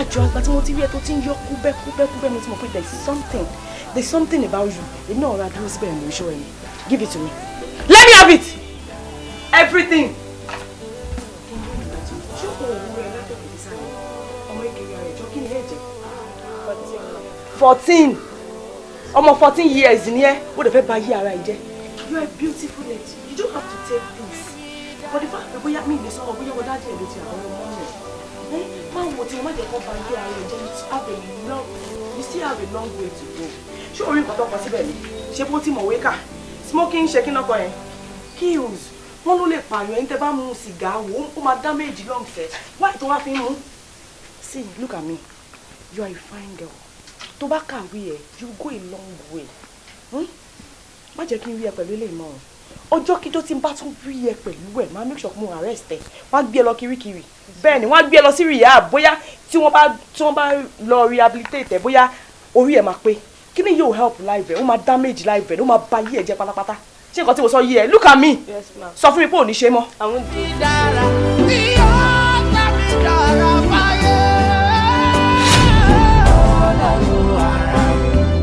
abájọ àgbà tí mo ti rí ẹ tó ti ń yọ kúbẹ́kúbẹ́kúbẹ́ mo ti mọ̀ pé there's something about you. Èmi náà ra dúró síbẹ̀ lórí show ẹni. Give it to me. Let me have it. Everything. Ṣé o wù rẹ̀ látọ̀kọ̀ ní sáré? Ọmọ ìkẹyà rẹ̀ jọ kí ni ẹ̀ jẹ́? 14. Ọmọ 14 years ni ẹ́, ó dẹ̀ fẹ́ bà yí ara ẹ̀ jẹ́. You are a beautiful lady. You don't have to take this. But the fact that bóyá mi lè sọ̀rọ̀ bóyá wọ́n dájú ẹ̀ ló ti àwọn ọmọ rẹ̀. Máa wo tí wọ́n má jẹ́ kó bà yí ara ẹ̀ jẹ́. You still have a long way to go. Ṣé orí nǹkan tó kọ síbẹ̀ ni? Ṣé bó ti mọ̀wé kà? Smoking ṣe kí náà kọ yẹn? Kills. Wọ́n ló lè pààyàn ẹni tẹ́ bá mu sìgá wo ó máa damage lungs ẹ̀. Why tó wá fi ń mu? See, look at me. You are a fine girl. Tó bá kàwé ẹ̀, you go a long way. Má jẹ́ kí n rí ẹ pẹ̀lú eléyìí mọ́. Ọjọ́ kíjọ́ tí n bá tún rí ẹ pẹ̀lú ẹ̀, máa make sure mo arrest ẹ. Wọ́n á gbé ẹ lọ kirikiri. Bẹ́ẹ̀ ni, wọ́n á gbé ẹ lọ sí rehab bóyá tí wọ́n bá lọ rehabilitate ẹ bóyá orí ẹ máa pé. Kí ni yóò help life ẹ? Ó máa damage life ẹ, ó máa bà yí ẹ jẹ́ pátápátá. Ṣé nǹkan tí mo sọ yé ẹ? Look at me. Yes, ma'am. Sọ fún mi pé ò ní ṣe mọ́. Àwọn dídára tí ó tàbí dára fáyé. Ọlọ́run ara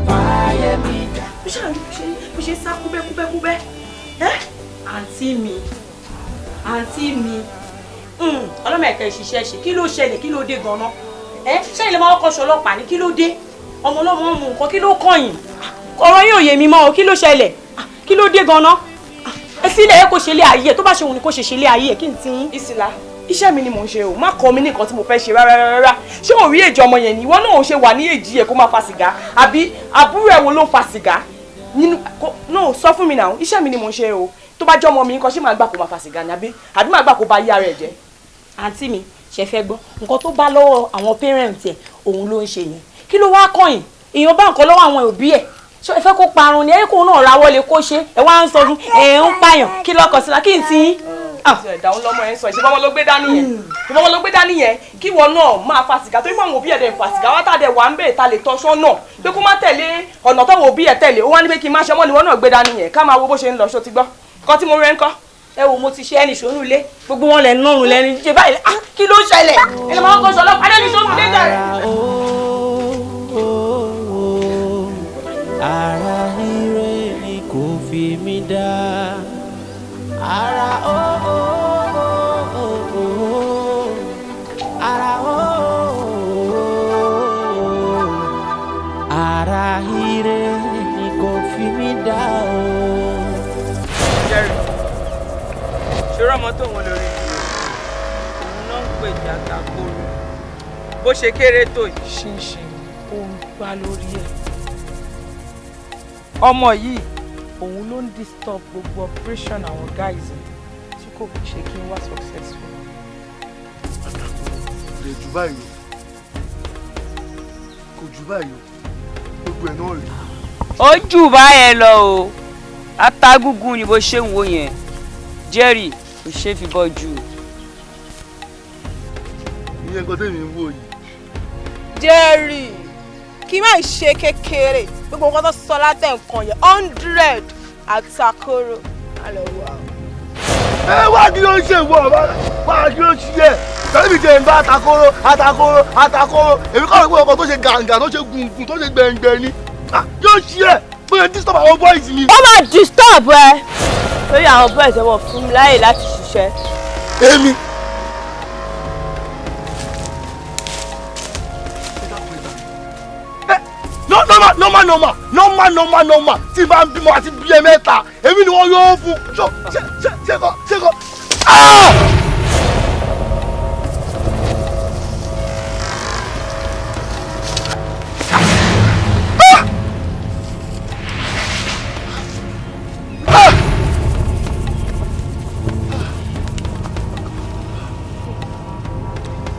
fáyé mi. Bí ṣe sá kúbẹ́kúbẹ́kúbẹ́. Àǹtí mi. Ọlọ́mọ ẹ̀ka ìṣiṣẹ́ ṣe. Kí ló ṣẹlẹ̀? Kí ló dé gan-an? Ṣé ilé máa kọ́ ṣọlọ́pàá ni? Kí ló dé? Ọmọ ọlọ́mọ mú nǹkan kí ló kọ̀yìn? Ọ̀rọ̀ yóò yé mi mọ́ o. Kí ló ṣẹlẹ̀? Kí ló dé gan-an? Ẹ sílẹ̀ ẹ kò ṣe ilé ayé ẹ̀ tó bá ṣe òun ni kò ṣe ilé ayé ẹ̀ kí n ti yín. Ìsìlá, iṣẹ́ mi ni mò ń ṣe o. Má kọ́ mi ní nǹkan tí mo fẹ́ ṣe rárá. Ṣé o rí èjì ọmọ yẹn ni? Ìwọ náà ò ṣe wà ní èjì ẹ̀ kó máa fa sìgá. Àbí àbúrò ẹ̀ wo ló ń fa sìgá? No, sọ fún mi náà. Iṣẹ́ mi ni mò ń ṣe o. Tó bá jẹ́ ọmọ mi nǹkan ṣé máa gbà kó máa fa sìgá ni àbí máa gbà kó bá yí ara ẹ̀ jẹ́. Àǹtí mi, ṣe fẹ́ gbọ́. Nǹkan tó bá lọ́wọ́ àwọn parents ẹ̀ òun ló ń ṣe yẹn. Kí ló wá kọ̀yìn? Èèyàn bá nǹkan lọ́wọ́ àwọn òbí ẹ̀. Ṣé ẹ fẹ́ kó parun ni ẹ̀kọ́ náà ra wọlé kó ṣe ẹ wá ń sọ fún ń pààyàn kí lọ́kọ̀ síra kí n ti yín. Ìdáhùn lọ́mọ ẹ̀ ń sọ ìṣe bọ́mọ ló gbé dání yẹn kí wọn náà máa fa sìgá torí pé àwọn òbí ẹ̀ dẹ̀ ń fa sìgá wá tàdé wà ń bẹ̀ ta lè tọ́ṣọ́ náà pé kó má tẹ̀lé ọ̀nà táwọn òbí ẹ̀ tẹ̀lé ó wá ní pé kí n má ṣe ọmọ ni wọn náà gbé dání yẹn ká máa wo bó ṣe ń lọ ṣó ti gbọ́ kọ́ tí mo rẹ́ ń kọ́. Ẹ wo mo ti ṣe ẹnì ṣòro ilé gbogbo wọn lẹ nọrùn lẹni ṣe báyìí kí ló ṣẹlẹ̀ ẹni máa ń kọ́ sọlọ́pàá ẹni ṣòro ilé jàre. Ara ire ni kò fi mí dá. Ara ara ire ni kò fi mí dá o. Jerry, ṣòro ọmọ tó wọn lórí òun náà ń pè jàkà kóró bó ṣe kéré tó yìí. Ṣinṣin ó ń gbá lórí ẹ̀. Ọmọ yìí òun ló ń disturb gbogbo operation àwọn guys tí kò fi ṣe kí n wá successful. Lè jù báyìí kò jù báyìí gbogbo ẹ̀ náà rèé. Ó jù báyẹn lọ o atagúngún ni bó ṣe ń wo yẹn Jerry kò ṣe fi bọ́ jù. Ìyẹn nǹkan tèmi ń wò yìí. Jerry kí má ṣe kékeré gbogbo nǹkan tó sọ látẹ̀ nǹkan yẹn 100 àtàkóró alẹ́ wà. Ẹ wá kí ló ń ṣe ìwọ wá kí ló ń ṣe ẹ tẹ̀lé mi jẹ́ ń bá àtàkóró èmi kọ́ ìwé ọkọ̀ tó ṣe gàǹgà tó ṣe gùngùn tó ṣe gbẹ̀ngbẹ̀ ni yóò ṣe ẹ bóyá disturb àwọn boys mi. Ó máa disturb ẹ lórí àwọn boys ẹ wọ̀ fún mi láyè láti ṣiṣẹ́. Èmi. Normal tí bá ń bímọ àti bí ẹ mẹ́ta èmi ni wọ́n yóò fún ṣe kọ́.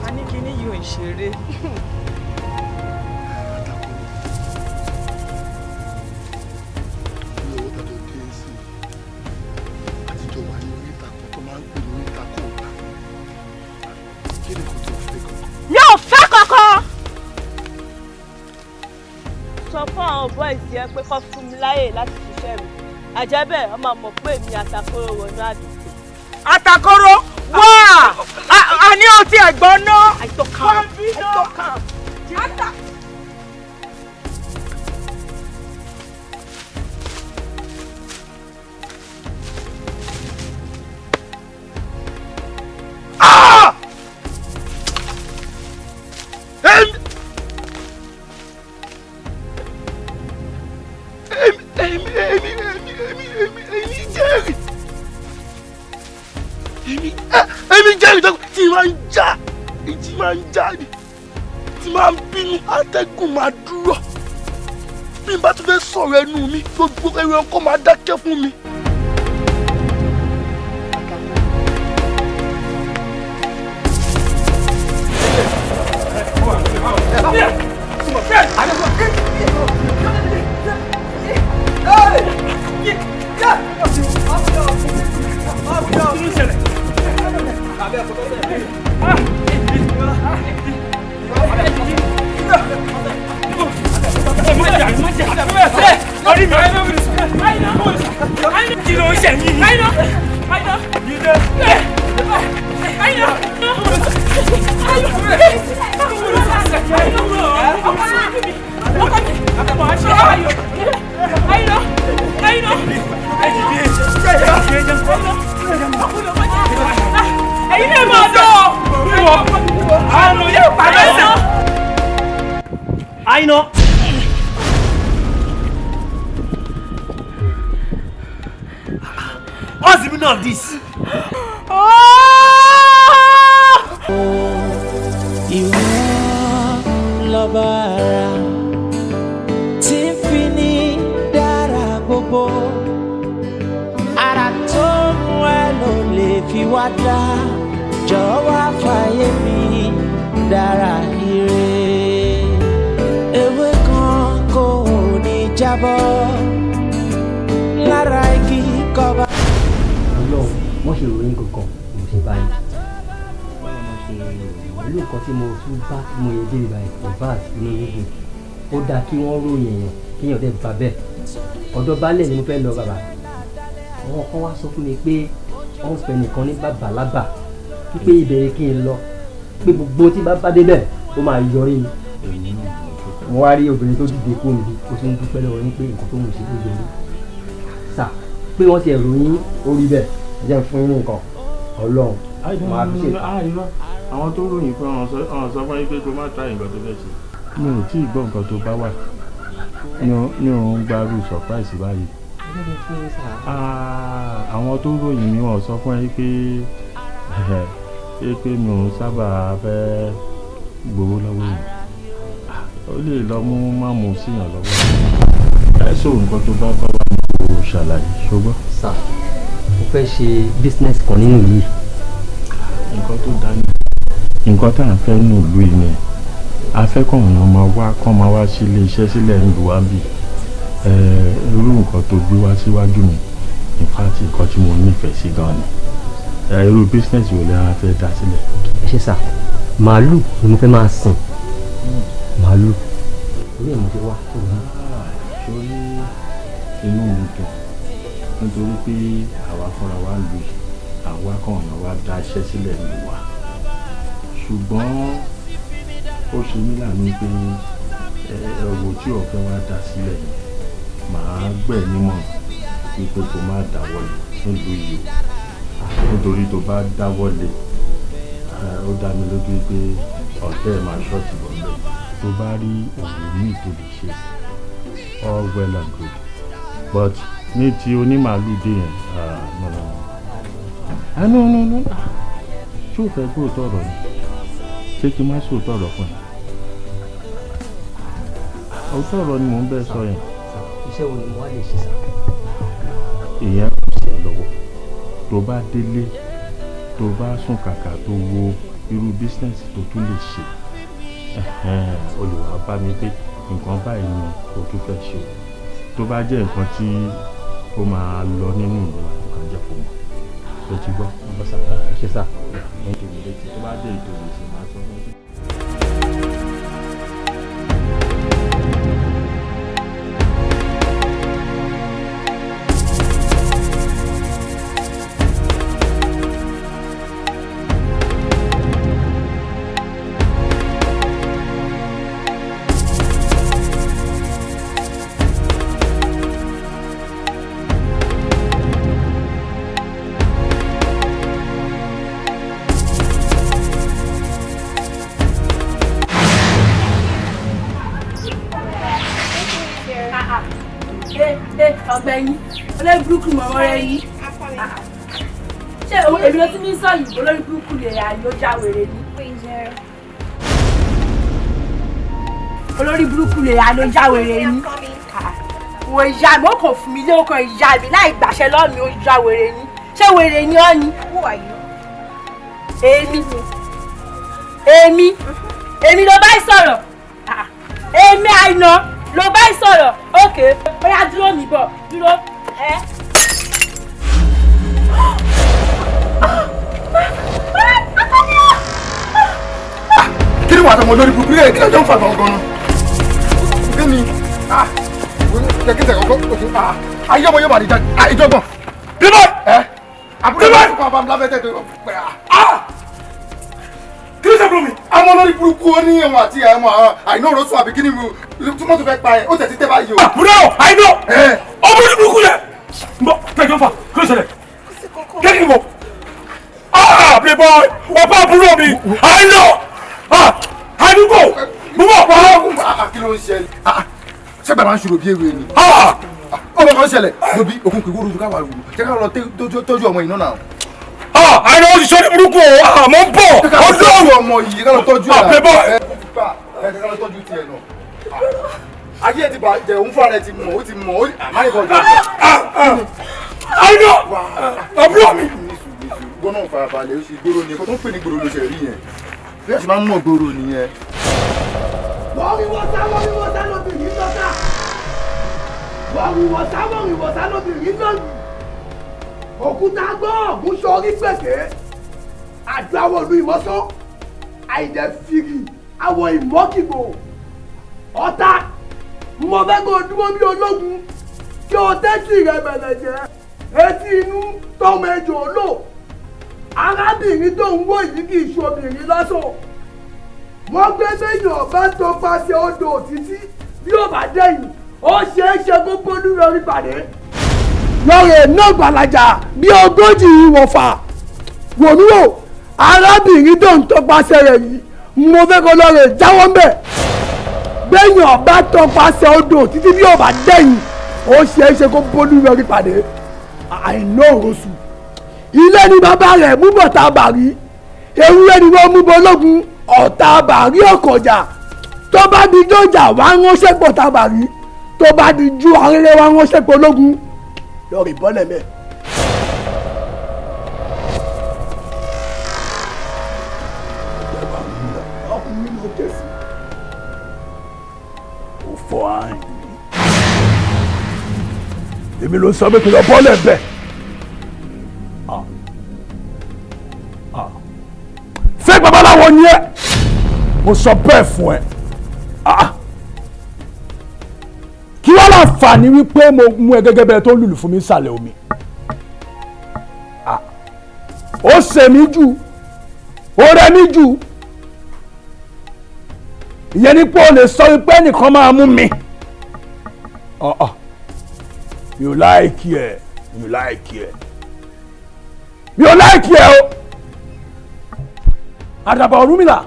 A ní kí ni yóò ń ṣeré. Sọ fún àwọn boys yẹn pé kó fún mi láyè láti ṣiṣẹ́ mi àjẹ́bẹ̀ ọmọ mọ̀ pé mi àtàkóró wọnú àdúgbò. Àtàkóró wá a ní ọtí ẹ̀gbọ́n náà. I don't come. èmi jẹ́ ìjọba tí máa ń já ìjì máa ń já ni tí máa ń bínú atẹ́gùn máa dúró bí n bá tún fẹ́ sọ̀rọ̀ ẹnu mi gbogbo ẹ̀rọ ọkọ̀ máa dákẹ́ fún mi. What's the meaning of this? Ìwọ lọ́ba ara tí ń fi ní dára gbogbo. Ara tó mú ẹ ló lè fi wá dá. Jọ̀wọ́ wá fàyè mi dára ire. Ewé kan kò ní jábọ́ lára igi kọba. Wọ́n ṣe ìròyìn kankan mo ṣe báyìí pẹ̀lú nǹkan tí mo tún bá mo yẹ dé ìgbà ìfọ̀bá inú nígbìn ó dáa kí wọ́n ròyìn èèyàn kéèyàn dẹ̀ bá bẹ́ẹ̀ ọ̀dọ̀ baálẹ̀ ni mo fẹ́ lọ bàbá àwọn kan wá sọ fún mi pé wọ́n fẹ́ nìkan ní bàbá lábà wípé ìbẹ̀rẹ̀ kí n lọ pé gbogbo tí bá bá débẹ̀ ó máa yọrí mi mo wá rí obìnrin tó dìde kó mi ó tún dúpẹ́ lọ́wọ́ ní pé nǹkan tó mú sí ló yọrí sà pé wọ́n ti ẹ̀rọ yín orí bẹ́ẹ̀ jẹ́ fún yín nǹkan ọlọ́run máa fi ṣe. Àwọn tó ròyìn fún ọ̀hún sọ fún yín pé kó má ta nǹkan tó fẹ́ ṣe. Mi ò tí ì gbọ́ nǹkan tó bá wà ní òun gbarú surprise báyìí. Àwọn tó ròyìn mi wọ́n sọ fún yín pé mi ò sábà fẹ́ gbowó lọ́wọ́ yìí. Ó lè lọ mú máàmù síyàn lọ́wọ́. Ẹ sọ nǹkan tó bá wà ní kò ṣàlàyé ṣùgbọ́n. Sà mo fẹ́ ṣe business kan nínú yìí. Nǹkan tó dání nǹkan tá à ń fẹ́ nù ìlú yìí ni a fẹ́ kọ́ ọ̀nà máa wá sí ilé iṣẹ́ sílẹ̀ nílùú wa bí irú nǹkan tó gbé wá síwájú mi in fact nǹkan tí mo nífẹ̀ẹ́ sí gan ni irú business wo lè a fẹ́ dá sílẹ̀. ẹ ṣe sà màálù ni mo fẹ́ máa sìn màálù orí ẹ̀ mo ti wá. sórí inú mi dùn nítorí pé àwa fúnra wa lù yìí àwa kan ọ̀nà wa dá iṣẹ́ sílẹ̀ nílùú wa ṣùgbọ́n ó ṣe mí láàánú pé ẹ̀wò tí ọ̀fẹ́ wa dá sílẹ̀ màá gbẹ̀ nímọ̀ wípé kó má dáwọ́lé nílùú yìí nítorí tó bá dáwọ́lé ó dá mi lójú pé ọ̀tẹ̀ máa ṣọ́ọ̀tì lọ́lẹ̀ tó bá rí òwò míì tó lè ṣe all well and good but ní ti onímàálù dé yẹn no ṣé o fẹ́ gbọ́ tọ̀rọ̀ ni ṣé kí n má sọ tọ̀rọ̀ fún ẹ òótọ́ ọ̀rọ̀ ni mò ń bẹ́ẹ̀ sọ yẹn. iṣẹ́ wo ni mo wá lè ṣe sá. ìyẹn kò sí lọ́wọ́ tó bá délé tó bá sùn kàkà tó wo irú bísínẹ́sì tó tún lè ṣe olùwà bá mi pé nǹkan báyìí ni o tún fẹ́ ṣe o tó bá jẹ́ nǹkan tí ó máa lọ nínú ìlú wa nǹkan jẹ́ kó mọ̀ tó ti gbọ́ ṣe sá tó bá dé ètò ìṣe máa sọ fún mi. ọgbẹ́yìn olóògbé burúkú mọ̀mọ́ rẹ yìí ṣé èmi ló ti ní sọ yìí olórí burúkú lè yà ló já wèrè ní. olórí burúkú lè yà ló já wèrè ní. wo ìyá mi ó kàn fún mi lé ọkàn ìyá mi láì gbàṣẹ lọ́ọ̀mì ó já wèrè ní. ṣé wèrè ni ọ́ ni. èmi ló bá sọ̀rọ̀ èmi àìná ló bá sọ̀rọ̀ òkè ó yá dúró mi bọ̀ dúró ẹ́. kí ni wàá tọmọ lórí burúkú yẹn kí ló jọ ń fa ìbọn gan-an kí ni kí tẹ̀ kọ́kọ́ ayé ọmọ yóò máa di ìjọgbọ̀n. bíbọ̀ àbúrò bá tún kọ́ àbámu lábẹ́tẹ̀ tó pẹ́ kí ló ṣe fún mi. àwọn olórí burúkú ó ní ẹ̀wọ̀n àti ẹ̀wọ̀n àìná òrósùn àbí kí ni túmọ̀ tó fẹ́ pa ẹ̀ ó tẹ̀ sí tẹ́ báyìí o. àbúrò àìná ọmọ olórí burúkú yẹn ń bọ̀ kẹjọ fà kí ló ṣẹlẹ̀ kí ni mo. playboy ọba àbúrò mi àìná àdúgbò mo bọ̀ pa. kí ló ń ṣẹlẹ̀ ṣé bàbá ń ṣòro bí ewé ni. ọmọ kan ṣẹlẹ̀ lóbi òkun kì í wúru ká wà lù jẹ́ ká lọ tọ́jú ọmọ iná náà. àìná ó ti ṣe ní burúkú o mo ń bọ̀ ọdún ọmọ yìí ká lọ tọ́jú ẹ̀. playboy. ká lọ tọ́jú tiẹ̀ náà. ayé ti bàjẹ́ òun fúnra rẹ̀ ti mọ̀ ó ti mọ̀ ó àmàlẹ́kọ̀ọ́ jẹ́. àìná àbúrò mi. gbọ́nà farabalẹ̀ ó ṣe gbòòrò ni ẹ̀kọ́ tó ń pè ní gbòòrò ló ṣe rí yẹn bí ẹ ṣe máa ń mọ̀ gbòòrò nìyẹn. wọ́ọ̀rìwọ̀sá lóbìnrin lọ́tà wọ́ọ̀rìwọ̀sá lóbìnrin lọ́yìn òkúta gbọ́ ọ̀gùn sọrí gbẹ̀gẹ́ àjọ àwọn olú ìmọ̀sán àìdẹ fìrì àwọn ìmọ̀kìgbò ọ̀tá mo fẹ́ kó o dúró bí ológun kí o tẹ́tì rẹ bẹ̀rẹ̀ jẹ́ etí inú tọmọ ejò lò arábìnrin tó ń wò yìí kì í ṣobìnrin lọ́sàn wọ́n gbé méjì bá tó pàṣẹ odò títí bí ó bá dẹ̀yìn ó ṣeé ṣe kó bólú lórí pàdé. lọ́rẹ̀ náà gbàlajà bí ogójì ìwọ̀fà wòmíwò arábìnrin tó ń tọpasẹ̀ rẹ̀ yìí mo fẹ́ kó lọ́rẹ̀ jáwọ́ ń bẹ̀ gbẹ̀yìn bá tọpasẹ̀ odò títí bí ó bá dẹ̀yìn ó ṣeé ṣe kó bólú lórí pàdé. àìná òrosù ilé ni bàbá rẹ̀ mú bọ̀tà bàrí ewúrẹ́ ni wọ́n mú bọ́lọ́gùn ọ̀tá bàrí ọ̀kọ̀jà tó bá di jọjà wá ránṣẹ́ pọ̀ tá bàrí tó bá di ju arẹ́rẹ́ wá ránṣẹ́ pọ̀ ológun lọ́ọ̀rì bọ́lẹ̀ mẹ́. ọkùnrin ló ké sí ó fọ àárín èmi ló sọ pé kí lọ bọ́lẹ̀ bẹ́ẹ̀. ṣé babaláwo ni ẹ mo sọ bẹ́ẹ̀ fún ẹ kí wọ́n láǹfààní wípé mo mú ẹ gẹ́gẹ́ bẹ́ẹ̀ tó lùlù fún mi ìsàlẹ̀ omi ó ṣe mí jù ó rẹ mí jù ìyẹn ni pé o lè sọ wípé ẹnìkan máa mú mi mi ò láìkí ẹ mi ò láìkí ẹ mi ò láìkí ẹ o àdàbà Ọ̀rúnmìlà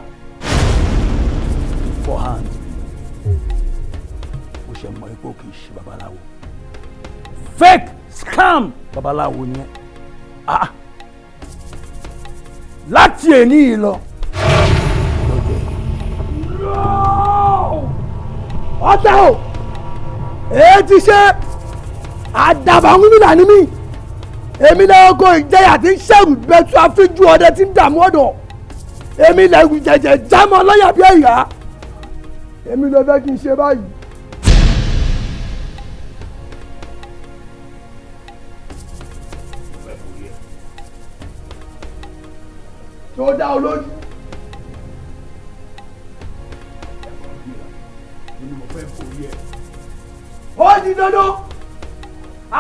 for hand ó ṣe mọ ipò kì í ṣe babaláwo fake scam babaláwo ni ẹ láti èní yìí lọ ọ̀tá o èyí ti ṣe àdàbà Ọ̀rúnmìlà ni mí èmi lẹ́yìn kó ìjẹyà tí ń ṣẹ̀rù bẹ́tú àfíjú ọdẹ tí ń dààmú ọ̀dọ̀ èmi lẹ́rù jẹ̀jẹ̀ jámọ́ lọ́yà bí ẹ̀yà èmi ló fẹ́ kí n ṣe báyìí. tó dá o lójú. ó di dandan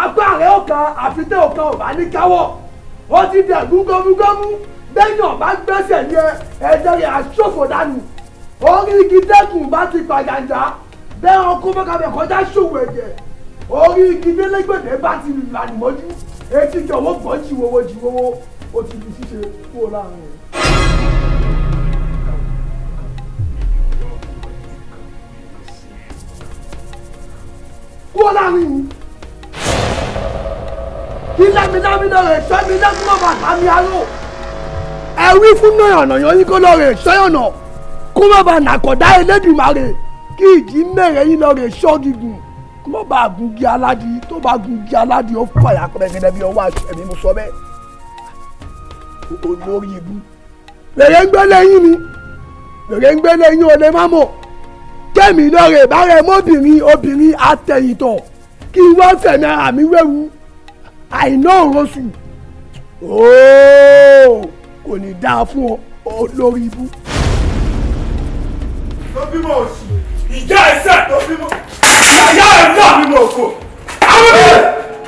apá rẹ̀ ó kan àfitẹ́ òkan ò bá ní káwọ́ ó ti dẹ̀gún gómúgómú bẹ́yàn bá gbẹ́sẹ̀ yẹ ẹ̀jẹ̀ rẹ̀ àṣòfò dànù orí igi dẹ́kun bá ti pàgàǹjà bẹ́ẹ̀ ọkọ mọ́kàbẹ̀ kọjá ṣòwò ẹ̀jẹ̀ orí igi délégbèdè bá ti lù àdìmọ́jú etí jọ̀wọ́ gbọ́ jìwọ́wọ́ ó ti di ṣíṣe kúrò láàrin rẹ̀. kúrò láàrin mi kí lámilámi lọ rẹ̀ sọ́ mi lẹ́kùn náà bàtà mi aró. ẹ wí fún náà ọ̀nà yín kó lọ rẹ̀ sọ́yọ̀nà kó má bàa nàkọ̀dá Elédùmarè kí ìdí mẹ́rẹ̀ yín lọ rẹ̀ sọ́ gígùn kó má bàa gungi aládìí tó bá gungi aládìí ó fàyà pẹ̀lẹ́gẹ́dẹ́ bí ọwọ́ àṣẹ mi mo sọ bẹ́ẹ̀. olórí ibú lèrè ń gbé lẹ́yìn mi lèrè ń gbé lẹ́yìn olè má mọ̀ kẹ́mi lọ́rẹ̀ bárẹ̀ mọ́bìnrin obìnrin àtẹ̀yìntàn kí wọ́n fẹ̀mí ara mi wéwu àìná òrosù kò ní dáa fún ọ olórí ibú. tó bímọ òsì ìjà ẹsẹ tó bímọ ìyá ẹ náà bímọ òkò àwọn ọmọ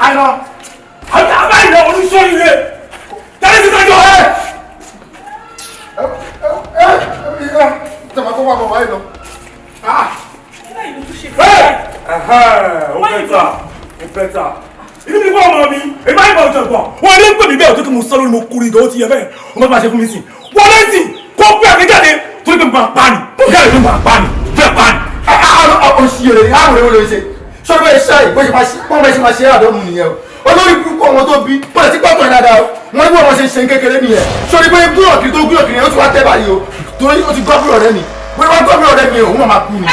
àná àwọn abáyé oníṣòyìnlẹ tẹ́lẹ̀ ti tọ́jú ẹ. tẹ̀mọ̀ tó wà bọ̀ wáyé lọ. ó bẹ́tà inú mi bọ́ ọmọ mi èmi máa ń bọ̀ ọ̀jọ̀gbọ̀n wọn ní pè mí bẹ́ẹ̀ tó kí mo sọ lórí mo kúrò ìdánwò ti yẹ bẹ́ẹ̀ o má bá ṣe fún mi sí wọn lé sí kó pé àgbéjáde torí pé mo máa pa ni jáde ló máa pa ni fẹ́ pa ni. òṣìyèrè àwọn èèyàn ló ṣe sọ́dọ̀ bẹ́ẹ̀ ṣáà bó ṣe máa ṣe àdọ́mù nìyẹn o olórí burúkú ọmọ tó bí bọ́lá tí pọ́tọ̀ dáadáa o wọ́n ní bí wọ́n ṣe ń ṣe kékeré nìyẹn sọ́dọ̀ bẹ́ẹ̀ gúrọ̀kì tó gúrọ̀kì yẹn ó ti wá tẹ́ báyìí o torí ó ti gọ́ọ̀bùrọ̀ rẹ mi wọ́n wá gọ́ọ̀bùrọ̀ rẹ mi òun máa kú ni.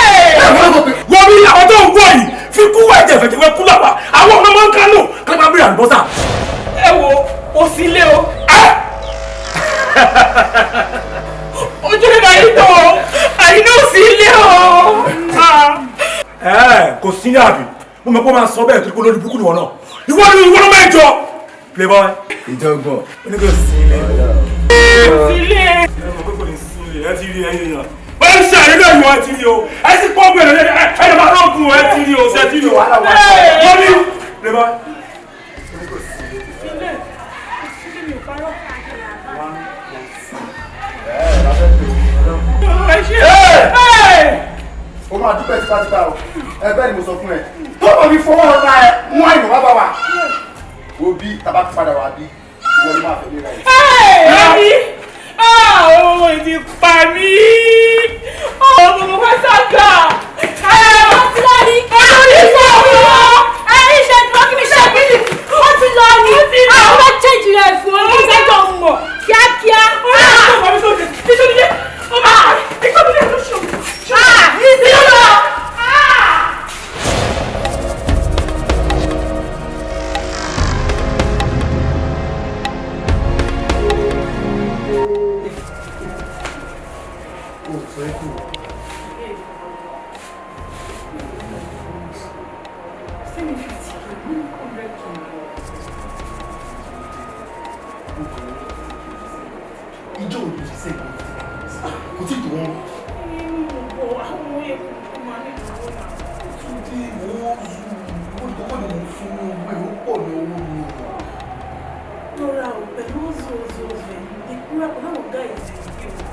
wọ́n bí àwọn tó ń wọ̀ yìí fi kú ẹ̀jẹ̀ fẹ̀jẹ̀ wẹ́ kú làwà àwọn ọmọ máa ń kánò kápá bí àlùbọ́sà. ẹ wo o sí ilé o. ojú mi máa ń tọ̀ àyínú ò sí ilé o. kò sí ní àbí mo mọ̀ pé ó máa sọ bẹ́ẹ̀ tó kó lórí burúkú nìwọ̀n náà ìwọ ló máa ń jọ playboy. ìjọgbọ̀n. oníkó sí ilé. sí ilé. ẹ mọ̀ pé kò ní sí ilé ẹ ti rí ẹyin náà wọ́n ń ṣe àyẹ̀lẹ̀ ìwọ̀n ẹ ti rí o ẹ sì pọ́ bẹ̀rẹ̀ ẹ lè máa rọ́ọ̀gùn ẹ ti rí o ṣe ti rí o wọ́n ní playboy. o máa dúpẹ́ tipátipá o ẹgbẹ́ ni mo sọ fún ẹ tó bọ̀ mi fọwọ́ ọ̀la ẹ mú àìmọ̀ bá bá wa wo bí tábà ti padà wá bí wọ́n máa fẹ́ lé ra ẹ̀. ẹ̀ẹ́dì ọ̀hún ìdí pa mí ọ̀hún mo fẹ́ sàgà wọ́n ti lọ ní àríṣẹ́ òwúrọ̀ àríṣẹ́ ìdúrókìmíṣẹ́ bílì wọ́n ti lọ ní àwọn change rẹ̀ fún oníṣẹ́jọ́ mọ̀ kíákíá. ìjọ òbí ti sè kò tí tó wọn. tún dé ìwọ olùkọ́kọ́ ni mo fún ní owó ẹ̀ ó pọ̀ ní owó mi o. lọ́ra ò pẹ̀lú oṣooṣù ìkúra kò náà ọ̀gá ìdí ìdí o.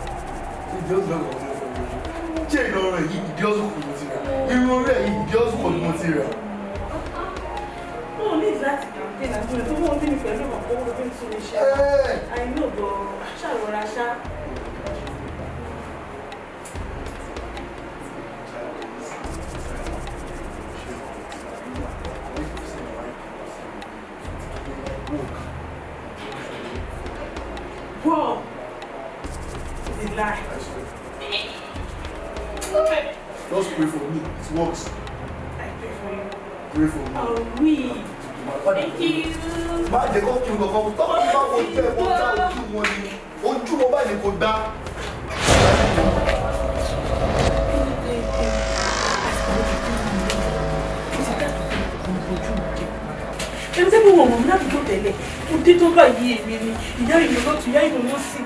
ìdí ọ̀sùn náà kò ní fọ́ mi. ṣé ìlọrin yìí ìdí ọ̀sùn kò ní mo ti rà irun orí ẹ̀ yìí ìdí ọ̀sùn kò ní mo ti rà. ó ní láti campaign àti ìrìn tó wọ́n bí mi pẹ̀lú ọ̀pọ̀ owó bí n tún lè ṣe. àìní òbọ̀ ṣàrọ̀ra ṣá. Whoa! It's a lie. Just pray for me, it works. I pray for you. Pray for me. Oh, we. Thank you. Má jẹ́ kó kí n lọ́kọ́ tó bá ti bá wọn jẹ́ kó dá ojú wọn ni ojú wọn báyìí kò dá. Ẹni tẹ́ bí wọ̀n mọ̀ láti tó tẹ̀lé, mo dé tó báyìí èmi ni, ìyá ìlú lọ́tún, ìyá ìlú ló sí.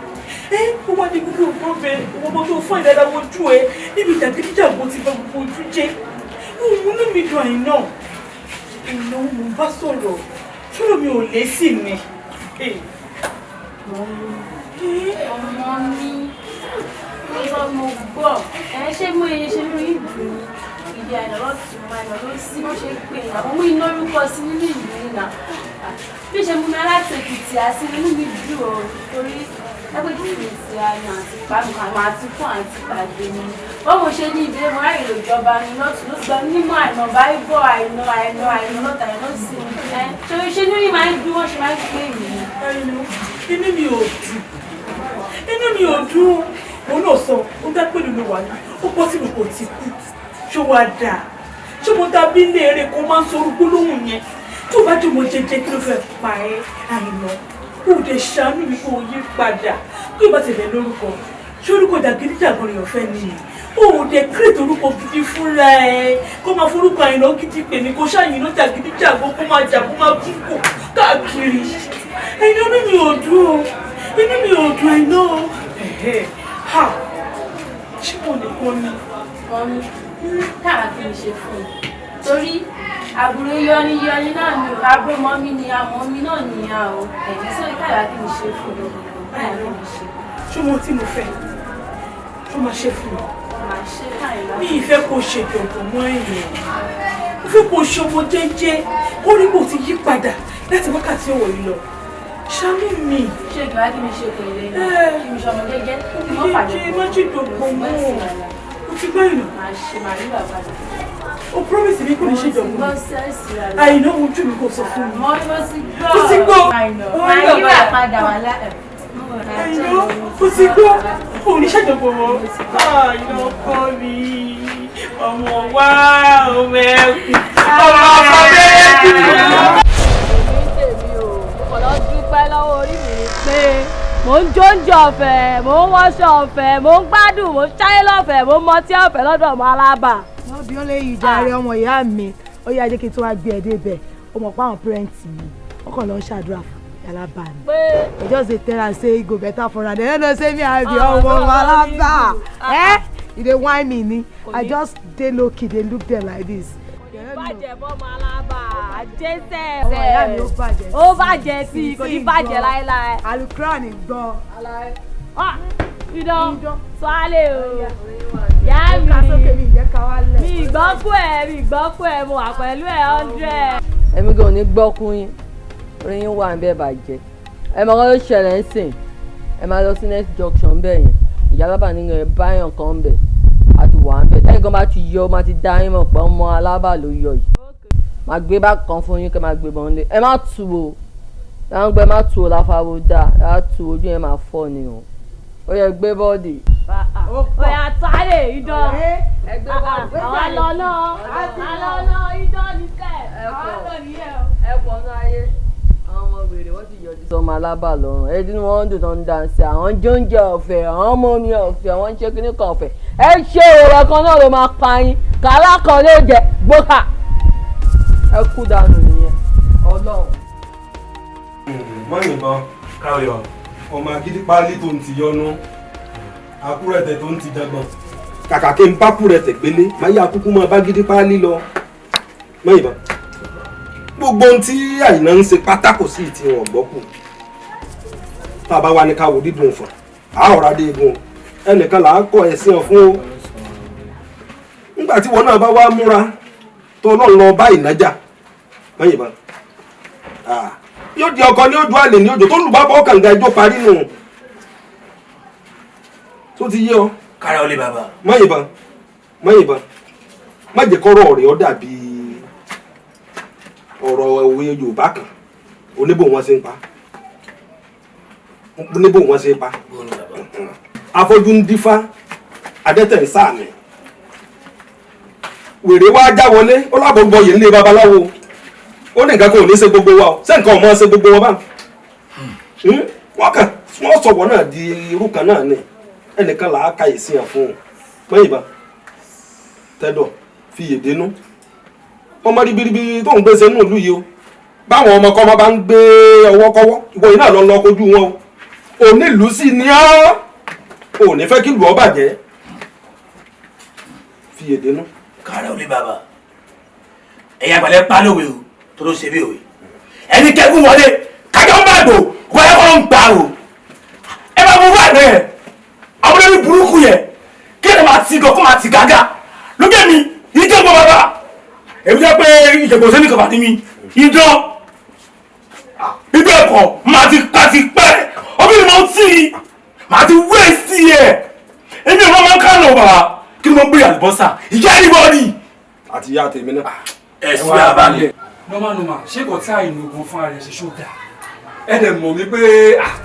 Ó wá ní gbogbo ọ̀pọ̀ bẹ́ẹ̀, ọmọ tó fún ìdára wojú ẹ, níbi ìdàgídíjàgbọ́n ti bá gbogbo ojú jẹ́. Inú mi dùn àìná. Ìná mo bá sọ̀rọ̀, ṣọ́rọ̀ mi ò lé sí mi. Ọmọ mi, mo gbọ́, ṣé mo yẹ ṣe lórí ìlú ìdí àìná lọ́tún máa ń lọ sí bó ṣe pé àwọn mú iná orúkọ sí nínú ìlú nìyà. Bí ṣe mú mi alátẹ̀kìtì àti inú mi dùn ọ́ torí lágbègbè ti àná àti ìpamọ́ àwọn àti fún àti ìpàdé ni. Wọ́n mo ṣe ní ìdílé mo ráyè lò ìjọba ni lọ́tún ló gba mímọ́ àìná báyìí bọ̀ àìná lọ́tà àìná sí ní ṣe ní máa ń dún wọ́n ṣe máa ń gbé mi. Inú mi ò dùn. Inú mi ò dùn. Mo náà sọ, ó dá pẹ̀lú ló wà ní. Ó bọ́ sínú kò tí kú. Ṣé wàá dáa? Ṣé mo dàbí ilé eré kan máa ń sọ orúkọ lóhùn yẹn? Tó bá jẹ́ mo jẹjẹ kí ló fẹ́ pa ẹ́ Àìná? Kó o dé ṣàánú mi kó o yí padà. Kí o bá tẹ̀lé lórúkọ. Ṣé orúkọ jàgídíjàgan èèyàn fẹ́ nìyí? O dé kírètì orúkọ gidi fúnra ẹ. Kó máa forúkọ Àìná gidi pè mí kó ṣàyìnà jàgídíjàgan kó máa jà kó máa kúkò káàkiri. Àìná inú mi ò dùn o. Inú mi ò dùn Àìná o. Ṣé mo nìkan ni? Ọmọ káà kí n ṣe fún un. Torí àbúrò yọniyọni náà ni àbúrò mọ́mí ni àmọ́mí náà ni a o. Ẹ̀yìn sọ́ọ́ káà kí n ṣe fún un. Báyà ló ń ṣe. Ṣé mo tí mo fẹ́? Ṣé máa ṣe fún mi? Màá ṣe káìlá. Mi ìfẹ́ kò ṣe dọ̀gbọ̀n mọ́ èèyàn. Mo fẹ́ kò ṣe ọmọ jẹ́jẹ́. Ó rí bò ti yí padà láti wákàtí ọ̀wọ̀ yìí lọ. Ṣàánú mi. Ṣé ìgbà kí mi ṣe kò lè náà? Kí mi ṣe ọmọ jẹ́jẹ́? Kí wọ́n fàjọ. Ṣé má ṣe dọ̀gbọ̀n mọ́? O ti gbọ́ ìnà. Màá ṣe màá rí bàbá rẹ̀. O promise mi kò ní ṣe dọ̀gbọ̀n. Àìná ojú mi kò sọ fún mi. Mo ti gbọ́. O ti gbọ́. Màá yí bà padà wà láì. Àìná o ti gbọ́. O ní ṣe dọ̀gbọ̀n mọ́. Àìná ọkọ mi. Ọmọ wa ọmọ ẹkùn. Ọmọ ọkọ bẹ́ẹ̀ dúpẹ́ lọ́wọ́ orí mi pé mò ń jóúnjẹ ọ̀fẹ́, mò ń wọṣọ ọ̀fẹ́, mò ń gbádùn, mò ń ṣáyé lọ́fẹ̀ẹ́, mò ń mọtí ọ̀fẹ́ lọ́dọ̀ ọmọ alábà. wọ́n bí wọ́n lè yí ìdarí ọmọ ìyá mi ó yá jẹ́ kí n tó wá gbé ẹ débẹ̀ ó mọ̀ pé àwọn pẹ́rẹ́ǹtì mi wọ́n kàn lọ ń ṣàdúrà fún alábà mi. I just dey tell am say e go better for am. They no know say me I be ọmọ alábà. You dey whine me ni. I just dey low key dey look them like this. Bàjẹ́ fọ́mọ alábà àjẹsẹ̀ ọmọ ìyá mi ó bàjẹ́ sí. Ó bàjẹ́ sí i kò ní bàjẹ́ láéláé. Alukura ni gbọ́. Idán sọ́álẹ̀ o. Yá mi mi ìgbọ́kú ẹ̀ mo wà pẹ̀lú ẹ̀ 100. Èmi kò ní gbọ́kú yín orí yín wà ń bẹ́ẹ̀ bàjẹ́. Ẹ máa kọ́ ló ṣẹlẹ̀ ń sìn ẹ máa lọ sí next junction bẹ́ẹ̀ yẹn ìyá bàbá nínú ẹ̀ báyọ̀ kan bẹ̀ àti wà ń bẹ̀ tẹ́yìn kan bá ti yọ máa ti dá yín mọ̀ pé ọmọ alábà ló yọ yìí. Máa gbé bá kan fún yín kẹ́ máa gbé bọ́n lé ẹ má tu o láwọn gbẹ má tu o láfáwọ́ dá ẹ tu ojú yẹn máa fọ́ ni o ó yẹ gbé bọ́ọ̀dì. Ó yá sáré idán àwọn alọ́nà idán ní sẹ́ ẹ pọ̀ náà ayé àwọn ọmọ wèrè wọ́n ti yọjú sọmọ alábà lọ́rùn ẹni tí wọ́n ń dùn tó ń dánsì àwọn jóúnjẹ ọ̀fẹ́ àwọn ọmọ omi ọ̀fẹ́ àwọn ń ṣe kíní kan ọ̀fẹ́ ẹ ṣe òwò kan náà ló máa pa yín kàlá kan ló jẹ gbókà ẹ kú dànù nìyẹn Ọlọ́run. mọ́ yìnbọn káyọ̀ ọmọ agídí pálí tó ń ti yọnu akúrẹ̀tẹ̀ tó ń ti dàgbọ̀n kàkà kí n bá kúrẹ̀tẹ̀ gbélé má yá kúkú máa bá gídí pálí lọ mọ́ yìnbọn gbogbo ohun tí Àyìnà ń ṣe pátá kò sí ìtì wọn gbọ́ kù tá a bá wá ní ká wò dídùn fún a ọ̀rá dé egun ẹnìkan là á kọ ẹ̀sìn ọ̀ fún o nígbà tí wọn náà bá wá múra tó náà lọ bá ìnájà mọ́ yìnbọn yóò di ọkọ ní ojú àlè ní ojú tó lùbá bọ́ kànga ẹjọ́ parí nù tó ti yé ọ. kára olè bàbá. má yìnbọn má jẹ́ kọ́rọ̀ rẹ̀ ọ́ dàbí ọ̀rọ̀ òwe Yorùbá kan oníbò wọn ṣe ń pa afọ́jú ń dífá adẹ́tẹ̀ ń sáàmì wèrè wá já wọlé ó lábọ̀ gbọ́ yìí nílé babaláwo ó ní nǹkan kan ò ní ṣe gbogbo wa o ṣé nǹkan ò mọ ṣe gbogbo wa bá wọ́n sọ̀wọ́ náà di irú kan náà ni ẹnìkan là á ka ìsìn ẹ̀ fún un mọ́yìnbá tẹ́dọ̀ fi yèdénú ọmọ ribiribi tó ń gbèsè nínú ìlú yìí o báwọn ọmọ kọ́mọ bá ń gbé ọwọ́ kọ́wọ́ ìwọ yìí náà lọ lọ kojú wọn o onílùú sì ní ọ́ ò ní fẹ́ kí lù ọ́ bàjẹ́ fi yèdénú. kára olè bàbá ẹ̀yà àgbàlẹ̀ pálọ̀wé o tó ló ṣe bí òwe ẹni kẹ́kún wọlé kájọ́ ń bá gbò wọlé kọ́ ń gbà o ẹ bá mú wà náà àwọn olórí burúkú yẹn kí ẹ máa ti gàn kó máa ti gàgà lókè mi ìjọ gbọ́ bàbá èmi jẹ́ pé ìjẹ̀bù sẹ́ni kàbà ní mi ìjọ ìgbà ẹ̀kọ́ máa ti pa ti pẹ́ ọbí mi máa ń tì í máa ti wé sí ẹ̀ èmi ò máa ń kánò bàbá kí ni mo gbé àlùbọ́sà ìyá ẹnìbọ́ọ̀dì àti ìyá tèmi náà ẹ̀sùn àbálẹ̀ normal ṣé kò tí àìnú ogun fún ara ẹ̀ ṣe ṣódà ẹ dẹ̀ mọ̀ mi pé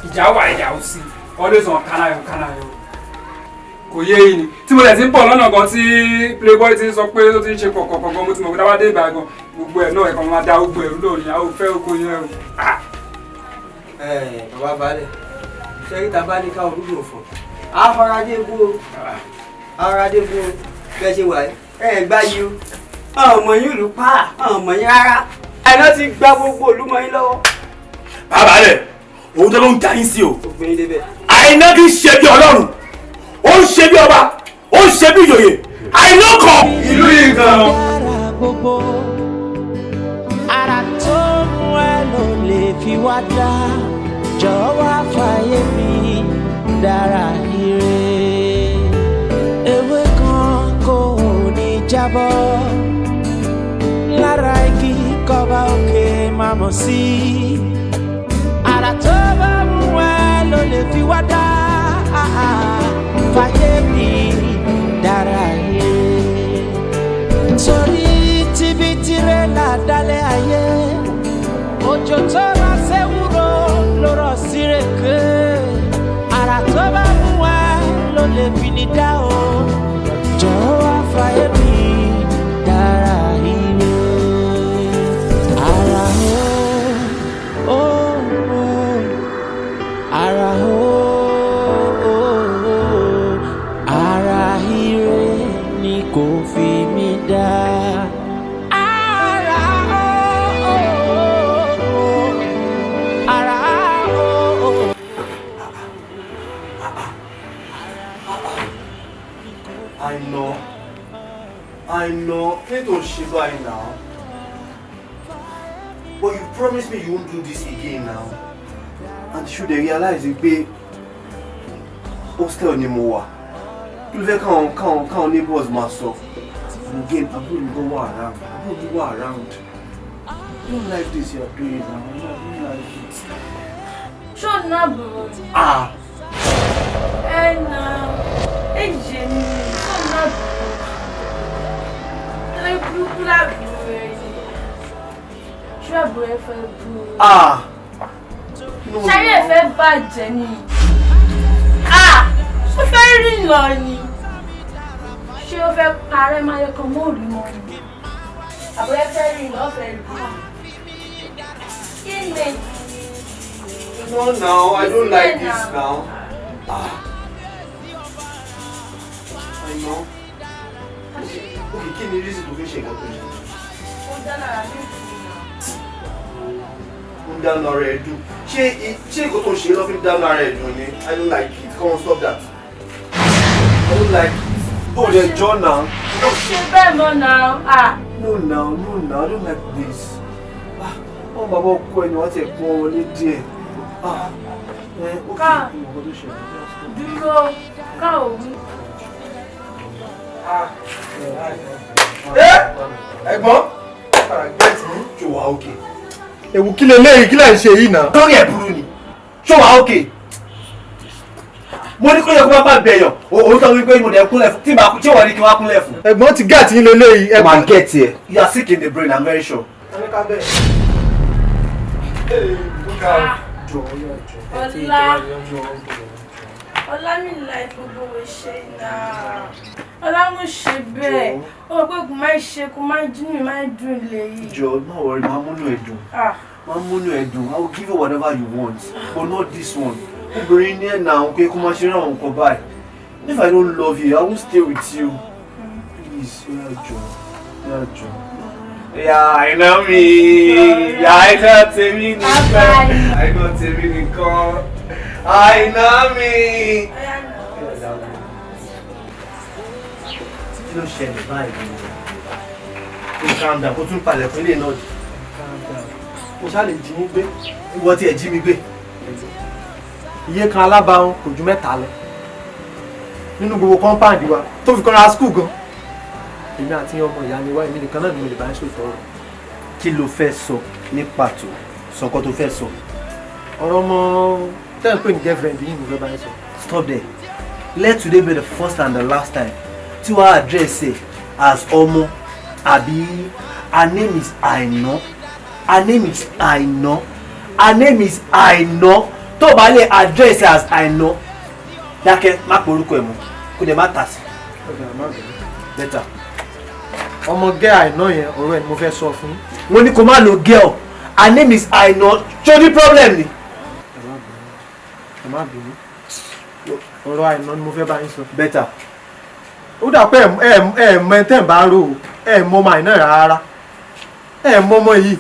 ìjà wà ìjà ò sí always on kanayo kò yé yìí ni tí mo lẹ̀ ti ń bọ̀ lọ́nà gan tí playboy ti ń sọ pé ó ti ń ṣe kọ̀kọ̀kọ̀ gan mo ti mọ̀ pé dáwà dé ìgbà gan gbogbo ẹ̀ náà ẹ̀kan máa da gbogbo ẹ̀rú lórí àwọn òfẹ́ oko yẹn o. Bàbá balẹ̀ ṣẹ́rí ta bá ní ká olúdò fún afárádé bú bẹ́ẹ̀ ṣe wà ẹ̀ gbá yìí o ọmọ yín lù pa ọmọ yín rárá ẹ̀nà ti gba gbogbo olúmọ yín lọ́wọ́. Bàbá rẹ̀ òun tó ló ń já yín sí o àìná kì í ṣe bí ọlọ́run ó ń ṣe bí ọba ó ń ṣe bí ìjòyè àìná kan ìlú yìí gan. Ara tó mú ẹ ló lè fi wá dá jọ̀wọ́ wá fàyè mi dára ire ewé kan kò ní jábọ́ lára igi kọba òkè máa mọ̀ sí ara tó bá mú ẹ ló lè fi wá dá fàyè mi dára ire torí tíbi tirẹ̀ ládàlẹ̀ ayé òjò tó bá ṣẹ́wúrò lọ́rọ̀ sírèké ara tó bá mú ẹ ló lè fi ní dá o jọ̀wọ́ wá fàyè mi dára ire ara o ara o ara ire ni kò fi mí dá. I know. Please don't shiver now. But you promised me you won't do this again now. And should they realize it be hostel anymore? You can't neighbors myself. And again, I'm going to go around. I'm going to go around. I don't like this you're doing now. I don't like it. Sure, no, bro. Hey, Jenny. Sure, no, bro. Ṣayé fẹ́ bàjẹ́ ni. Ó fẹ́ rìn lọ ni. Ṣé ó fẹ́ parẹ́ máa yẹ kan mọ́ òrí mọ́ ni? Àbúrẹ́ fẹ́ rìn lọ fẹ́ rí. Kí ni? No, now I don't like this now. I know. Okay, kí ni reason tó fi ṣe nǹkan tó ṣe? Ó dáná ara ní ìdùnnú. Ó ń dáná ara ẹ̀ dùn. Ṣé nǹkan tó ṣe lọ́ fi ń dáná ara ẹ̀ dùn ni? I don't like it. Come on, stop that. I don't like it. Oh, the jaw now. Ó ṣe bẹ́ẹ̀ mọ́ náà. No, I don't like this. Wọ́n bàbá ọkọ ẹni wọ́n ti pọ́n wọlé díẹ̀. Ká dúró ká òun. Ẹ̀gbọ́n get me ṣó wà okay. Ewu kí leléyìí kí lẹ ń ṣe yìí náà. Torí ẹ̀ burú ni ṣó wà okay. Mo ní kó yẹ kó bá bẹ̀yàn òun sọ wípé mo dẹ̀ kúnlẹ̀ fún tí wọ́n ní kí wọ́n kúnlẹ̀ fún. Ẹ̀gbọ́n ti gẹ̀ẹ́tì yín leléyìí. Ẹ máa gẹ̀ẹ́tì ẹ̀. You are sick in the brain, I'm very sure. Ọlá mi láì gbogbo ṣe náà. Ọlá mo ṣe bẹ́ẹ̀. Ó mọ̀ pé kò máa ṣe kò máa jí mi máa dùn lèyí. Jọ̀ọ́ má worry, máa múnú ẹ dùn. Máa múnú ẹ dùn. I will give you whatever you want, but not this one. Obìnrin ní ẹ̀ náà pé kó máa ṣe rán àwọn nǹkan báyìí. If I don't love you, I won't stay with you. Please, jọ̀ọ́. Yeah, I know me. Yeah, I know Tèmi nìkan. I know Tèmi nìkan. I know me. Kí ló ṣẹlẹ̀ báyìí? Calm down, kó tún palẹ̀ fún ilé náà. Calm down. Mo ṣá lè jí yín gbé. Ìwọ tí ẹ jí mi gbé. Iye kan alábàáhùn kò ju 3 lọ. Nínú gbogbo compound wa tó fi kọ́ra school gan. Èmi àti ọmọ ìyá ni wá èmi nìkan náà ni mo lè bá ń ṣètò ọ̀rọ̀. Kí ló fẹ́ sọ ní pàtó? Sọ nǹkan tó fẹ́ sọ. Ọ̀rọ̀ ọmọ tẹ́ ń pè ní girlfriend yìí ni mo fẹ́ bá ń sọ. Stop there. Let today be the first and the last time tí wàá address ẹ as ọmọ àbí her name is Àìná Her name is Aina. Her name is Aina. Tó bá lè address as Aina. Dákẹ́ má porúkọ ẹ̀ mọ́. Kò dẹ̀ má tà sí. Better. Ọmọ gẹ́ Aina yẹn ọ̀rọ̀ ẹ̀ ni mo fẹ́ sọ fún. Mo ní kó má lo girl. Her name is Aina. Ṣó ní problem ni? Ẹ má bínú. Ọ̀rọ̀ Aina ni mo fẹ́ bá yín sọ. Better. Ó dà pé ẹ mọ ẹ tẹ́ ń bá rò ó. Ẹ mọ ọmọ Aina rárá. Ẹ mọ ọmọ yìí.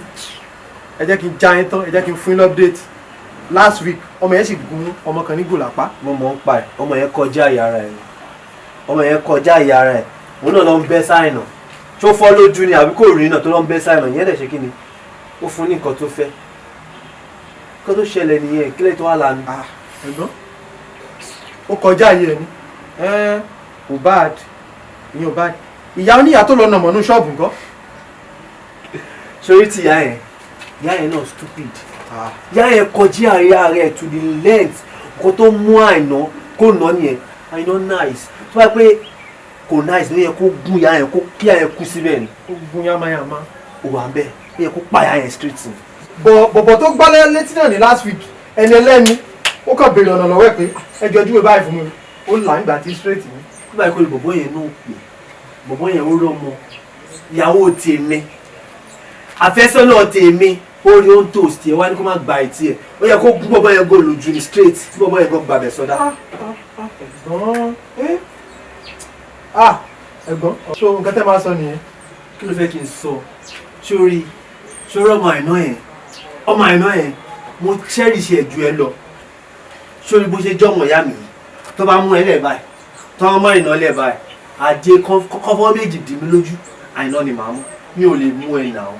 Ẹ jẹ́ kí n já yín tán. Ẹ jẹ́ kí n fún yín update. Last week ọmọ yẹn sì gún ọmọ kan ní gòlápá. Mo mọ̀ ń pa ẹ̀. Ọmọ yẹn kọjá ìyá ara ẹ̀. Ọmọ yẹn kọjá ìyá ara ẹ̀. Òun náà lọ ń bẹ́ sáìnà. Tó fọ́ lójú ni àbí kò rí náà tó lọ ń bẹ́ sáìnà. Ìyẹn dẹ̀ ṣe kí ni? Ó fún ní nǹkan tó fẹ́. Nǹkan tó ṣẹlẹ̀ nìyẹn. Kílẹ̀ tó wà lánàá. Ẹ̀gbọ́n ó kọjá yìí ẹ̀ ní. Ò bad. Ìyẹn ò bad. Ìyá oníyà tó lọ nà mọ́ ní ṣọ́ọ̀bù nǹkan. Sori ti ìyá yẹn náà stupid. Ìyá yẹn kọjá àríyá rẹ̀ to the length. Nǹkan tó mú Àìná kó nà nìyẹn. Àìná nice. Tó bá pé kò nice ló yẹ kó gún ìyá yẹn kó kí ìyá yẹn kú síbẹ̀ ni. Ó gún yamayama. Ó wà ń bẹ̀. Ó yẹ kó pa ìyá yẹn straight ni. Bọ̀bọ̀ tó gbálẹ̀ létí náà ní last week ẹni ẹlẹ́ni ó kàn béèrè ọ̀nà lọ́wọ́ ẹ̀ pé ẹjọ́ ojú báyìí fún mi ó là ń gbà tí straight ni. Nígbà yìí kò lè bọ̀bọ̀ yẹn náà pè. Bọ̀bọ̀ yẹn ó rọ́mọ. Ìyàwó tèmi. Àfẹ́sọ́nà tèmi. Ó rí ó ń toast ẹ̀ wá ní kó má gba ìtì ẹ̀. Ó yẹ kó gún bọ̀bọ̀ yẹn gò lójú ni straight tí bọ̀bọ̀ yẹn gan gbàbẹ̀ sọ́dá. Ẹ̀gbọ́n ṣó nǹkan tẹ́ máa sọ nìyẹn. Kí ló fẹ́ kí n sọ? Sórí ọmọ Àìná yẹn. Ọmọ Àìná yẹn mo cherish ẹ̀ ju ẹ lọ. Sórí bó ṣe jọ́mọ̀ ìyá mi tó bá mú ẹ lẹ̀ báyìí tó bá mú Àìná lẹ̀ báyìí àjẹ kọ́kọ́ méjì dì mí lójú Àìná ni màá mú mi ò lè mú ẹ nà ó.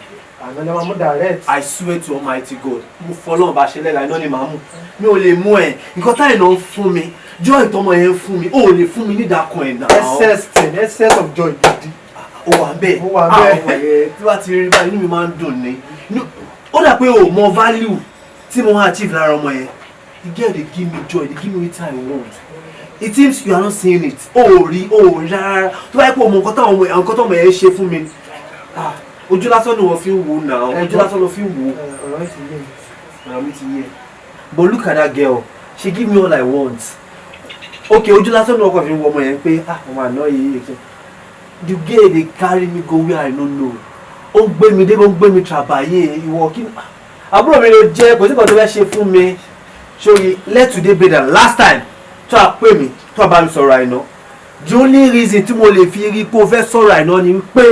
Àìná ni màá mú direct. I swear to Almighty God mo fọlọ́run bá ṣe lẹ́la Àìná ni màá mú mi ò lè mú ẹ nǹkan tá Àìná ń fún mi joy tọmọ yẹn ń fún mi ó lè fún mi nídàkùn ẹ̀ nà ó. excess of joy gidi. Ó wà bẹ́ẹ̀ ó wà bẹ́ẹ̀. àwọn ẹ̀ tí wàá ti rí báyìí inú mi máa ń dùn ní. Ó dà pé o mọ value tí mo máa achieve lára ọmọ yẹn. The girl dey give me joy, dey give me wetin I want. It seems you are not seeing it. O rí rárá. Tó bá yẹ pé o mọ nǹkan tọ́mọ yẹn ṣe fún mi. Ojú lásán ni wọ́n fi ń wo náà. Ojú lásán ló fi ń wo. Ọ̀rọ̀ mi ti yé. But look at that girl. She give me all I want. Okay, ojú lásán ni wọ́n kàn fi ń wo ọmọ yẹn pé ọmọ àná yìí. The girl dey carry me go where I no know. Ó ń gbé mi dé, ó ń gbé mi travailler. Ìwọ kí ni? Àbúrò mi ló jẹ́ kò sí nǹkan tó fẹ́ ṣe fún mi. Sorry, let today be the last time tó a pè mí tó a bá mi sọ̀rọ̀ Àìná. The only reason tí mo lè fi rí pé o fẹ́ sọ̀rọ̀ Àìná ni pé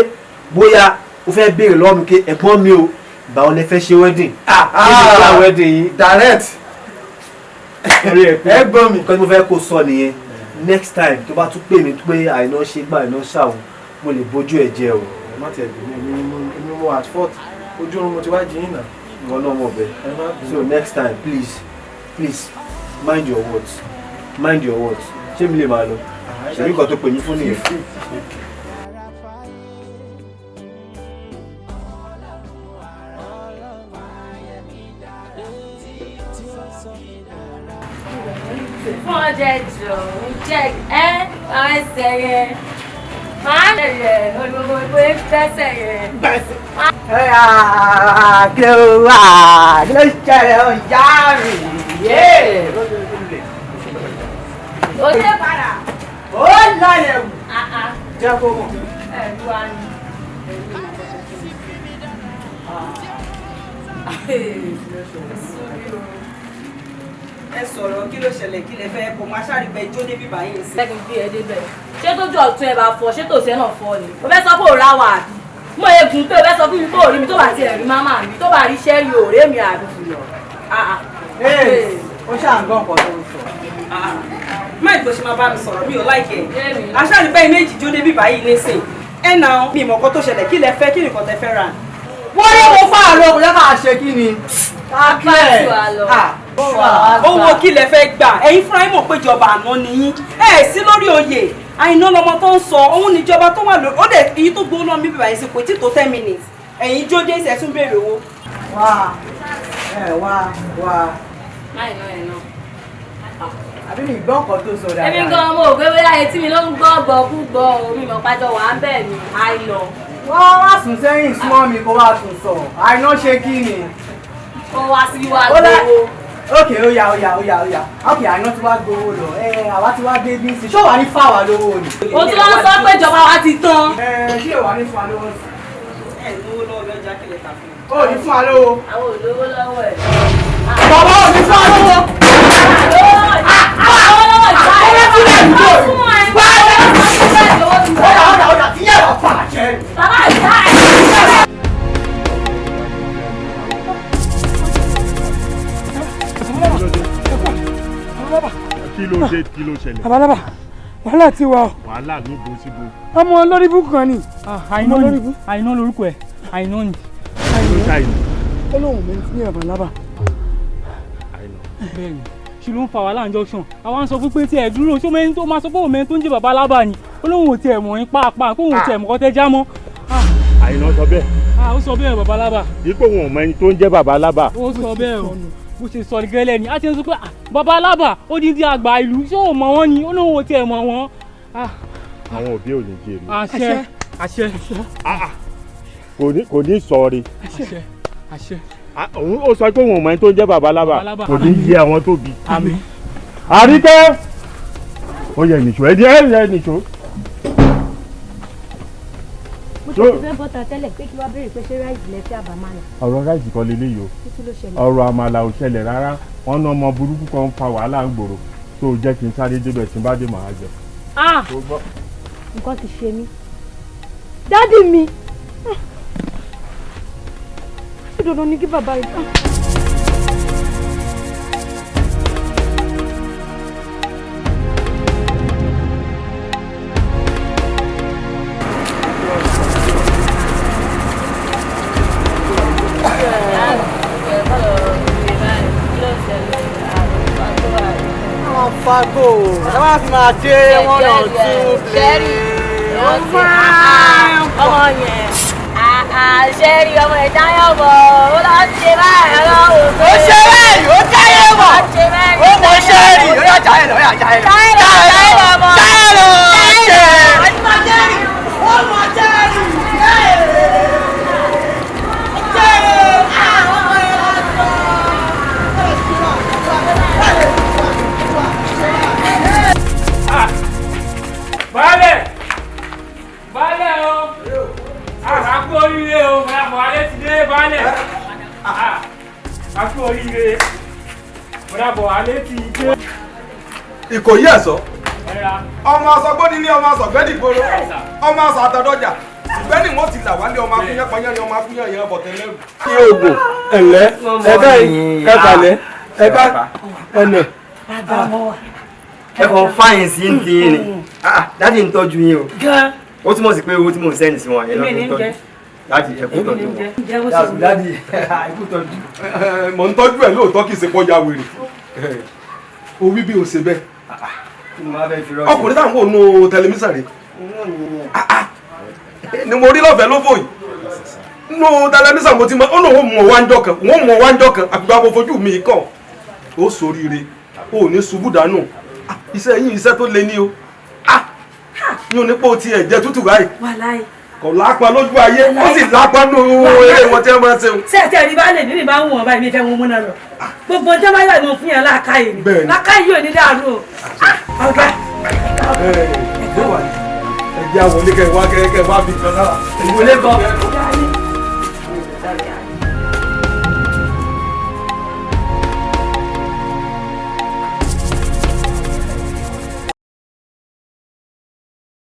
bóyá o fẹ́ béèrè lọ́wọ́ mi pé ẹ̀gbọ́n mi o báwo lẹ fẹ́ ṣe wedding. Kí wedding yìí direct. Ẹ̀gbọ́n mi nǹkan tí mo fẹ́ kó sọ nìyẹn. Next time tó bá tún pè mí pé Àìná ṣe gbà Àìná ṣàwọ̀ mo lè bójú ẹ̀ jẹ́ o. Má tiẹ̀ dùn mí mo at fault ojú oorun mo ti wá jí yín náà. Ìwọ náà mọ̀ bẹ́ẹ̀. So next time please mind your words. Ṣé mi lè máa lọ? Ṣèbí nǹkan tó pè mí fún nìyẹn. fún ọjà ìjọ jẹ àwọn ẹsẹ̀ yẹn máa ń rẹ̀ olùgbogbo ìpè fẹsẹ̀ yẹn. kí ló ṣẹlẹ̀ ọjà rè ó dé padà. ó lọlẹ̀ wù. jẹ́ kó mọ̀. ẹ̀rù wa ni. ẹ sọ̀rọ̀ kí ló ṣẹlẹ̀ kí lẹ fẹ́ kó máa ṣàrígbẹ́ ijó débi báyìí sí. lẹ́kìn bí ẹ débẹ̀ ṣé tójú ọ̀tún ẹ bá fọ ṣé tòsí ẹ náà fọ ni o fẹ́ sọ pé ò ra wà àbí mo egun pé o fẹ́ sọ fún mi pé ò rí mi tó bá tiẹ̀ rí máma mi tó bá rí iṣẹ́ rí òré mi àdúgbò lọ. ó ṣàǹgàn kan tó ń sọ. máì tó ṣe máa bá mi sọ̀rọ̀ mi ò láìkẹ́ aṣáàrígbẹ́ méjì jó débi báyìí lẹ́sìn ẹ̀ náà mi ìmọ̀ kan tó ṣẹlẹ̀ kí lẹ fẹ́ kí nìkan tẹ fẹ́ rà. wọ́n ní mo fà á lọ kò yẹ ká ṣe kí ni. owó kí lẹ fẹ́ gbà ẹ̀yin fúnra yín mọ̀ pé ìjọba àná nìyí ẹ̀ sí lórí oyè Àìná lọmọ tó ń sọ òun níjọba tó wà lórí ó dẹ̀ èyí tó gbóná náà bíbí báyìí sí kò tí tó 10 minutes ẹ̀yin jó dé ìṣẹ́ tún béèrè owó. wá. máì náà ẹ̀ náà. àbí mi gbọ́ nǹkan tó sọ dáadáa. èmi gan mo ò gbé bóyá etí mi ló ń gbọ́ gbọ́ kú gbọ́ omi ìmọ̀ pàjọ wà ń bẹ̀ ni àìlọ wọ́n wá sùn sẹ́yìn súnmọ́ mi kó wá sùn sọ àìná ṣe kí ni. kó wá sí wá gbowó. ok ó yá ok àìná tí wá gbowó lọ àwa tí wá dé bí sí ṣó wà ní fáwa lówó ni. o tí wọ́n sọ pé ìjọba wa ti tán. ṣé ìwà ní fún wa lówó sí. ẹ lówó lọ́wọ́ bí ọjà kílẹ̀ ta fún mi. ó ní fún wa lówó. àwọn ò lówó lọ́wọ́ ẹ̀. bàbá ò ní fún wa lówó. ọ̀dà tí yẹ̀rọ bàjẹ́. bàbá ìyá ẹ̀. kí ló dé kí ló ṣẹlẹ̀. Babalaba wàhálà ti wà o. wàhálà ní bo síbo. ọmọ olórí búkú kan ni. àìná lórúkọ ẹ àìná ni. olóhùn mi ní Babalaba. bẹ́ẹ̀ni ṣe ló ń fa wàhálà junction àwa ń sọ fún pé tí ẹ dúró ṣó mẹ́rin tó máa sọ pé òun mẹ́rin tó ń jẹ́ Babalaba ni olóhùn ò tiẹ̀ mọ̀ ní pàápàá kó òun tiẹ̀ mọ̀ kọ́ tẹ́ já mọ́. àìná sọ bẹ́ẹ̀. ó sọ bẹ́ẹ̀ Babalaba. dípò wọn ò mọ ẹni tó ń jẹ́ Babalaba. ó sọ bẹ́ẹ̀ o bó ṣe sọ gẹ́lẹ́ ni a ti ń sọ pé Babalaba ó di àgbà ìlú ṣé ò mọ̀ wọ́n ni olóhùn ò tiẹ̀ mọ̀ wọ́n. àwọn òbí ò ní jèrè. àṣẹ kò ní sọ̀rí. àṣẹ ó sọ pé òun ò mọ ẹni tó ń jẹ́ Babalaba kò ní yé àwọn tó bí. àmín. Àríkẹ́ ó yẹ nìṣó ẹ yẹ nìṣó. mo ti fẹ́ bọ́ta tẹ́lẹ̀ pé kí wá béèrè pé ṣé ráìsì lẹ fẹ́ àbámálà. ọ̀rọ̀ ráìsì kan lélẹ́yìí o títí ló ṣẹlẹ̀. ọ̀rọ̀ àmàlà ò ṣẹlẹ̀ rárá wọn ná ọmọ burúkú kan ń fa wàhálà ń gbòòrò tó jẹ́ kí n sáré débẹ̀ tí n bá dé màá jẹ. nǹkan ti ṣe mí dádì mi ṣé dandan ni kí bàbá rẹ̀ tán. fagbó ẹ má fi máa dé wọn lọ tún ṣẹ́rí ọmọ yẹn ṣẹ́rí ọmọ yẹn dáyọ̀ bọ̀ ó lọ ṣe báyìí ọlọ́wọ́ pé ó ṣe báyìí ó jáyé bọ̀ ó mọ ṣẹ́rí ó yà jáyé lọ ó yà jáyé lọ jáyé lọ jáyé lọ ṣe ó mọ ṣẹ́rí ó mọ ṣẹ́rí Baálẹ̀ o àkú oríire o mọ̀lá alẹ́ ti dé baálẹ̀ àkú oríire mọ̀lá alẹ́ ti dé. Ìkòyí ẹ̀sọ́ ọmọ ọsọgbọ́n ní ọmọ ọsọgbẹ́dìgbòrò ọmọ ọsọ àtọ̀dọ́jà ìgbẹ́ni wọn ti là wálé ọmọ akúnyẹ́ panyẹ́ ni ọmọ akúnyẹ́ yẹn bọ̀tẹ́ lẹ́rù. kí oògùn ẹ̀lẹ́ ẹ̀ka ẹ̀kálẹ̀ ẹ̀ka ẹ̀nẹ̀. ẹ̀kọ́ fáyìn sí ń dín ní dáàdì ń tọ́jú yín o ó túmọ̀ sí pé owó tí mò ń sẹ́ni sí wọn yẹn lọ́dún tọ́jú dáàdì ẹ̀kú tọ́jú wọn dáàdì ẹ̀kú tọ́jú. mò ń tọ́jú ẹ̀ lóòótọ́ kì í ṣe pọ́jà wèrè o wí bí o ṣe bẹ́ẹ̀ ọkùnrin táwọn kò nu tẹlifíṣàn rẹ̀ ni mo rí lọ́fẹ̀ẹ́ lófò yìí nu tẹlifíṣàn mo ti mọ ó lóun mọ̀ wáńjọ kan wọ́n mọ̀ wáńjọ kan àfìgbà mo fojú mi kàn ó ṣoríire ó ní ṣubú dànù iṣẹ́ yín iṣẹ́ tó le ní o ní onípò tí ẹ̀jẹ̀ tútù báyìí kò lápá lójú ayé ó sì lápá nù eré wọn tí wọ́n máa ń ṣe. sẹ́ẹ̀tì ẹni bá lè nínú ìbá ń wọ̀n báyìí mi fẹ́ wọn múná lọ gbogbo ọjọ́ bá yà mọ̀ fún yẹn láàkáyè ni láàkáyè yóò ní dàrú o. ọ̀gá. ẹ̀jẹ̀ àwọn oníkẹ́ wá kẹ́kẹ́ wá bí kan náà. ìwọlé gan.